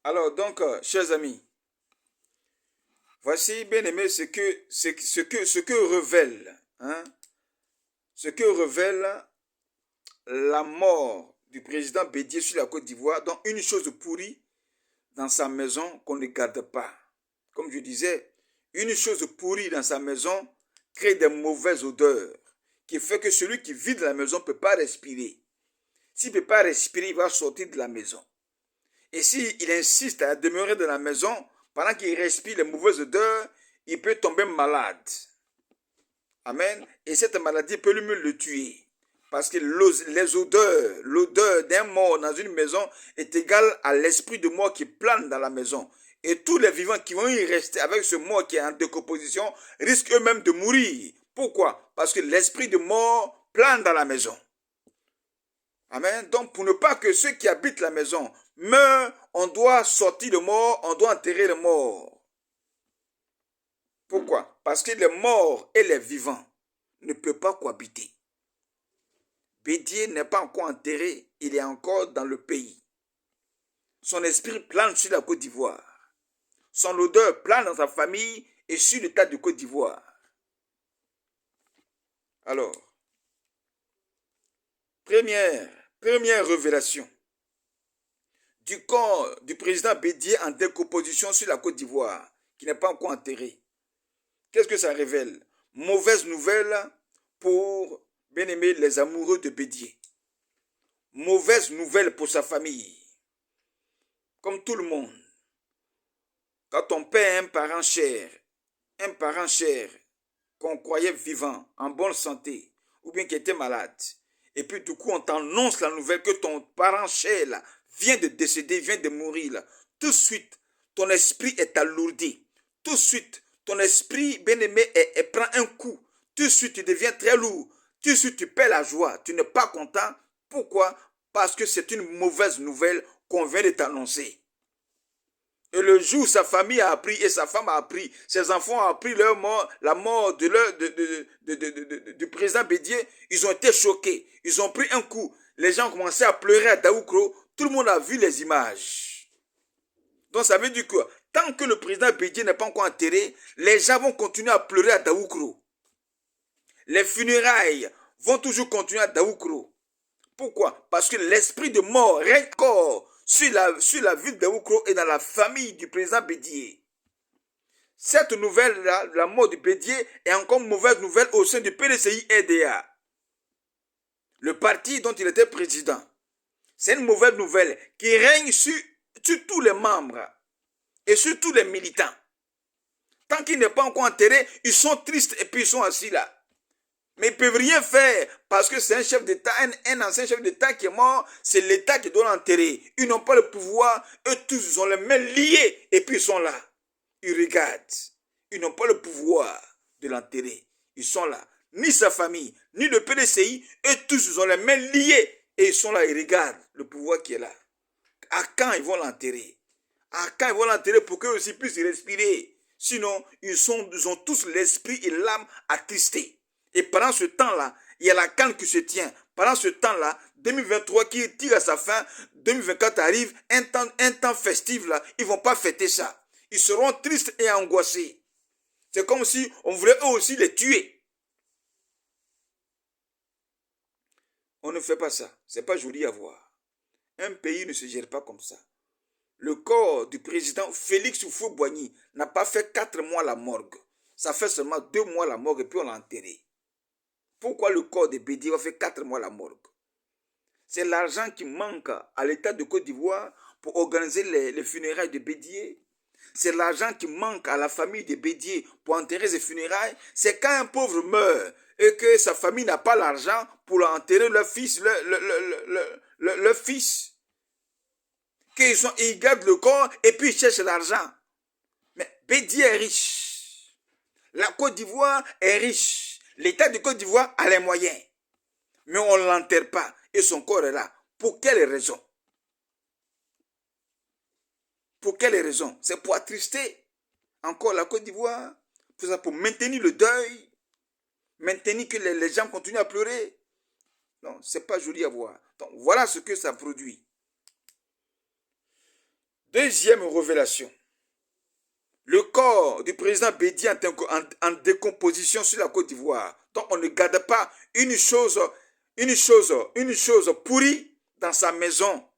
Alors, donc, chers amis, voici, bien aimé, ce que révèle, hein, ce que révèle la mort du président Bédié sur la Côte d'Ivoire, donc une chose pourrie dans sa maison qu'on ne garde pas. Comme je disais, une chose pourrie dans sa maison crée des mauvaises odeurs, qui fait que celui qui vit de la maison ne peut pas respirer. S'il ne peut pas respirer, il va sortir de la maison. Et s'il insiste à demeurer dans la maison, pendant qu'il respire les mauvaises odeurs, il peut tomber malade. Amen. Et cette maladie peut lui le tuer. Parce que les odeurs, l'odeur d'un mort dans une maison est égale à l'esprit de mort qui plane dans la maison. Et tous les vivants qui vont y rester avec ce mort qui est en décomposition risquent eux-mêmes de mourir. Pourquoi? Parce que l'esprit de mort plane dans la maison. Amen. Donc, pour ne pas que ceux qui habitent la maison meurent, on doit sortir le mort, on doit enterrer le mort. Pourquoi? Parce que les morts et les vivants ne peuvent pas cohabiter. Bédié n'est pas encore enterré, il est encore dans le pays. Son esprit plane sur la Côte d'Ivoire. Son odeur plane dans sa famille et sur l'état de Côte d'Ivoire. Alors, première révélation du corps du président Bédié en décomposition sur la Côte d'Ivoire, qui n'est pas encore enterré. Qu'est-ce que ça révèle? Mauvaise nouvelle pour, bien aimé, les amoureux de Bédié. Mauvaise nouvelle pour sa famille. Comme tout le monde, quand on perd un parent cher qu'on croyait vivant, en bonne santé, ou bien qui était malade, et puis du coup on t'annonce la nouvelle que ton parent cher là, vient de décéder, vient de mourir, là. Tout de suite, ton esprit est alourdi. Tout de suite, ton esprit, bien-aimé, prend un coup. Tout de suite, tu deviens très lourd. Tout de suite, tu perds la joie. Tu n'es pas content. Pourquoi? Parce que c'est une mauvaise nouvelle qu'on vient de t'annoncer. Et le jour où sa famille a appris et sa femme a appris, ses enfants ont appris leur mort, la mort du président Bédié, ils ont été choqués. Ils ont pris un coup. Les gens ont commencé à pleurer à Daoukro. Tout le monde a vu les images. Donc ça veut dire que tant que le président Bédié n'est pas encore enterré, les gens vont continuer à pleurer à Daoukro. Les funérailles vont toujours continuer à Daoukro. Pourquoi? Parce que l'esprit de mort règne encore sur la ville de Daoukro et dans la famille du président Bédié. Cette nouvelle-là, la mort du Bédié, est encore une mauvaise nouvelle au sein du PDCI-RDA. Le parti dont il était président. C'est une mauvaise nouvelle qui règne sur tous les membres et sur tous les militants. Tant qu'il n'est pas encore enterré, ils sont tristes et puis ils sont assis là. Mais ils ne peuvent rien faire parce que c'est un chef d'État, un ancien chef d'État qui est mort, c'est l'État qui doit l'enterrer. Ils n'ont pas le pouvoir, eux tous ils ont les mains liées et puis ils sont là. Ils regardent. Ils n'ont pas le pouvoir de l'enterrer. Ils sont là. Ni sa famille, ni le PDCI, eux tous ils ont les mains liées et ils sont là, ils regardent le pouvoir qui est là. À quand ils vont l'enterrer? À quand ils vont l'enterrer pour qu'eux aussi puissent respirer? Sinon, ils ont tous l'esprit et l'âme attristés. Et pendant ce temps-là, il y a la canne qui se tient. Pendant ce temps-là, 2023 qui tire à sa fin, 2024 arrive, un temps festif là, ils ne vont pas fêter ça. Ils seront tristes et angoissés. C'est comme si on voulait eux aussi les tuer. On ne fait pas ça. C'est pas joli à voir. Un pays ne se gère pas comme ça. Le corps du président Félix Houphouët-Boigny n'a pas fait 4 mois la morgue. Ça fait seulement 2 mois la morgue et puis on l'a enterré. Pourquoi le corps de Bédié va faire 4 mois la morgue? C'est l'argent qui manque à l'État de Côte d'Ivoire pour organiser les funérailles de Bédié. C'est l'argent qui manque à la famille de Bédié pour enterrer ses funérailles. C'est quand un pauvre meurt et que sa famille n'a pas l'argent pour enterrer leur fils, leur fils. Ils gardent le corps et puis ils cherchent l'argent. Mais Bédié est riche. La Côte d'Ivoire est riche. L'État de Côte d'Ivoire a les moyens. Mais on ne l'enterre pas. Et son corps est là. Pour quelle raison? Pour quelle raison? C'est pour attrister encore la Côte d'Ivoire. Pour maintenir le deuil. Maintenir que les gens continuent à pleurer. Non, ce n'est pas joli à voir. Donc voilà ce que ça produit. Deuxième révélation. Le corps du président Bédié en décomposition sur la Côte d'Ivoire. Donc on ne garde pas une chose pourrie dans sa maison.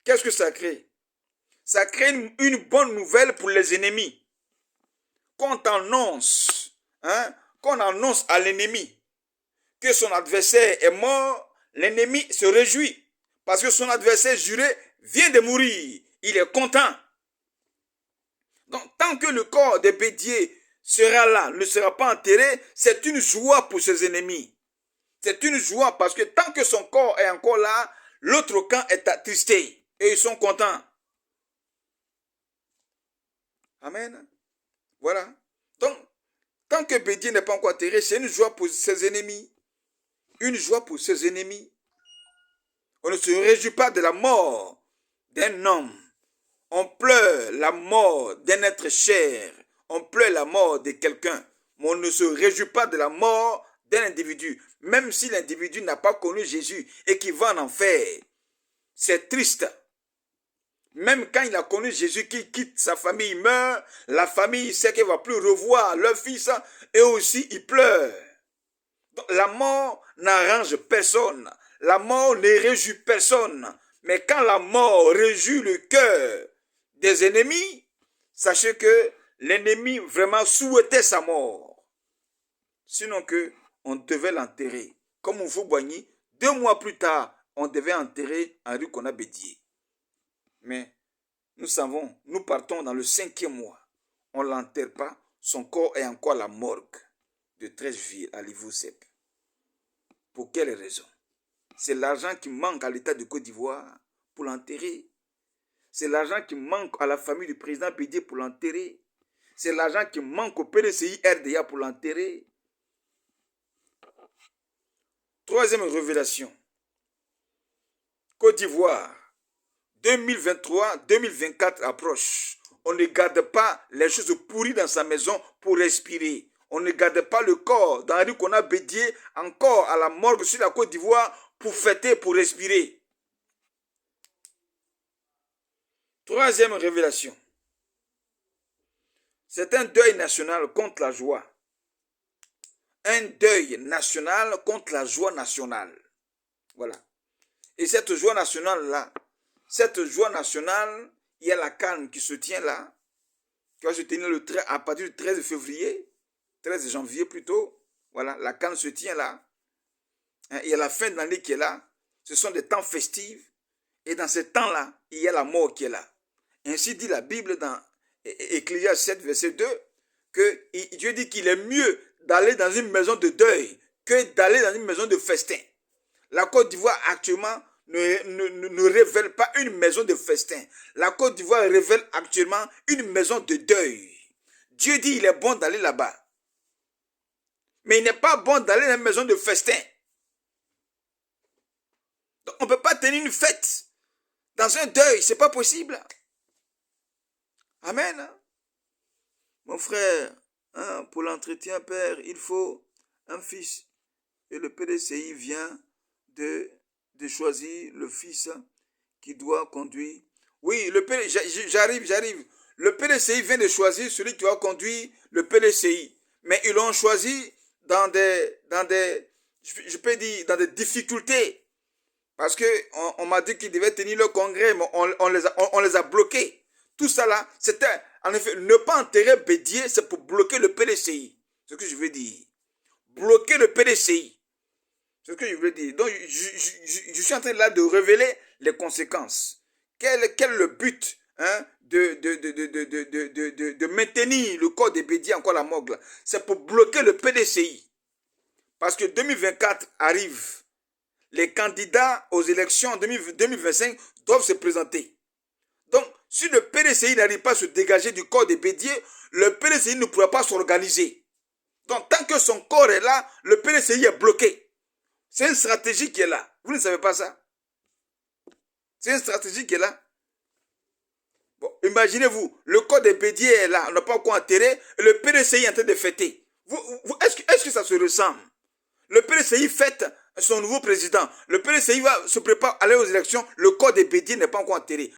Qu'est-ce que ça crée? Ça crée une bonne nouvelle pour les ennemis. Qu'on annonce à l'ennemi que son adversaire est mort, l'ennemi se réjouit. Parce que son adversaire juré vient de mourir. Il est content. Donc, tant que le corps de Bédié sera là, ne sera pas enterré, c'est une joie pour ses ennemis. C'est une joie parce que tant que son corps est encore là, l'autre camp est attristé et ils sont contents. Amen. Voilà. Donc, tant que Bédié n'est pas encore enterré, c'est une joie pour ses ennemis. Une joie pour ses ennemis. On ne se réjouit pas de la mort d'un homme. On pleure la mort d'un être cher. On pleure la mort de quelqu'un. Mais on ne se réjouit pas de la mort d'un individu. Même si l'individu n'a pas connu Jésus et qu'il va en enfer. C'est triste. Même quand il a connu Jésus, qui quitte sa famille, il meurt, la famille sait qu'elle ne va plus revoir leur fils et aussi il pleure. Donc, la mort n'arrange personne. La mort ne réjouit personne. Mais quand la mort réjouit le cœur des ennemis, sachez que l'ennemi vraiment souhaitait sa mort. Sinon que on devait l'enterrer. Comme Mfugboigny, 2 mois plus tard, on devait enterrer Henri Konan Bédié. Mais nous savons, nous partons dans le 5e mois. On ne l'enterre pas, son corps est encore à la morgue de Treichville à Livou-Sep. Pour quelle raison? C'est l'argent qui manque à l'État de Côte d'Ivoire pour l'enterrer. C'est l'argent qui manque à la famille du président Bédié pour l'enterrer. C'est l'argent qui manque au PDCI RDA pour l'enterrer. Troisième révélation. Côte d'Ivoire, 2023-2024 approche. On ne garde pas les choses pourries dans sa maison pour respirer. On ne garde pas le corps d'Henri Konan Bédié encore à la morgue sur la Côte d'Ivoire pour fêter, pour respirer. Troisième révélation. C'est un deuil national contre la joie. Un deuil national contre la joie nationale. Voilà. Et cette joie nationale-là, il y a la CAN qui se tient là, qui va se tenir à partir du 13 février, 13 janvier plutôt. Voilà, la CAN se tient là. Il y a la fin de l'année qui est là. Ce sont des temps festifs. Et dans ces temps-là, il y a la mort qui est là. Ainsi dit la Bible dans Ecclésiaste 7, verset 2, que Dieu dit qu'il est mieux d'aller dans une maison de deuil que d'aller dans une maison de festin. La Côte d'Ivoire actuellement ne révèle pas une maison de festin. La Côte d'Ivoire révèle actuellement une maison de deuil. Dieu dit qu'il est bon d'aller là-bas. Mais il n'est pas bon d'aller dans une maison de festin. Donc, on ne peut pas tenir une fête dans un deuil, ce n'est pas possible. Amen. Mon frère, pour l'entretien, père, il faut un fils. Et le PDCI vient de choisir le fils qui doit conduire. Oui, j'arrive. Le PDCI vient de choisir celui qui va conduire le PDCI. Mais ils l'ont choisi dans des difficultés. Parce qu'on m'a dit qu'ils devaient tenir le congrès, mais on les a bloqués. Tout ça là, c'était, en effet, ne pas enterrer Bédié, c'est pour bloquer le PDCI. C'est ce que je veux dire. Bloquer le PDCI. C'est ce que je veux dire. Donc, je suis en train là de révéler les conséquences. Quel est le but de maintenir le corps de Bédié encore à la morgue? C'est pour bloquer le PDCI. Parce que 2024 arrive. Les candidats aux élections en 2025 doivent se présenter. Donc, si le PDCI n'arrive pas à se dégager du corps de Bédié, le PDCI ne pourra pas s'organiser. Donc, tant que son corps est là, le PDCI est bloqué. C'est une stratégie qui est là. Vous ne savez pas ça? C'est une stratégie qui est là. Bon, imaginez-vous, le corps de Bédié est là, on n'a pas encore enterré, et le PDCI est en train de fêter. Est-ce que ça se ressemble? Le PDCI fête son nouveau président. Le PDCI se prépare à aller aux élections, le corps de Bédié n'est pas encore enterré.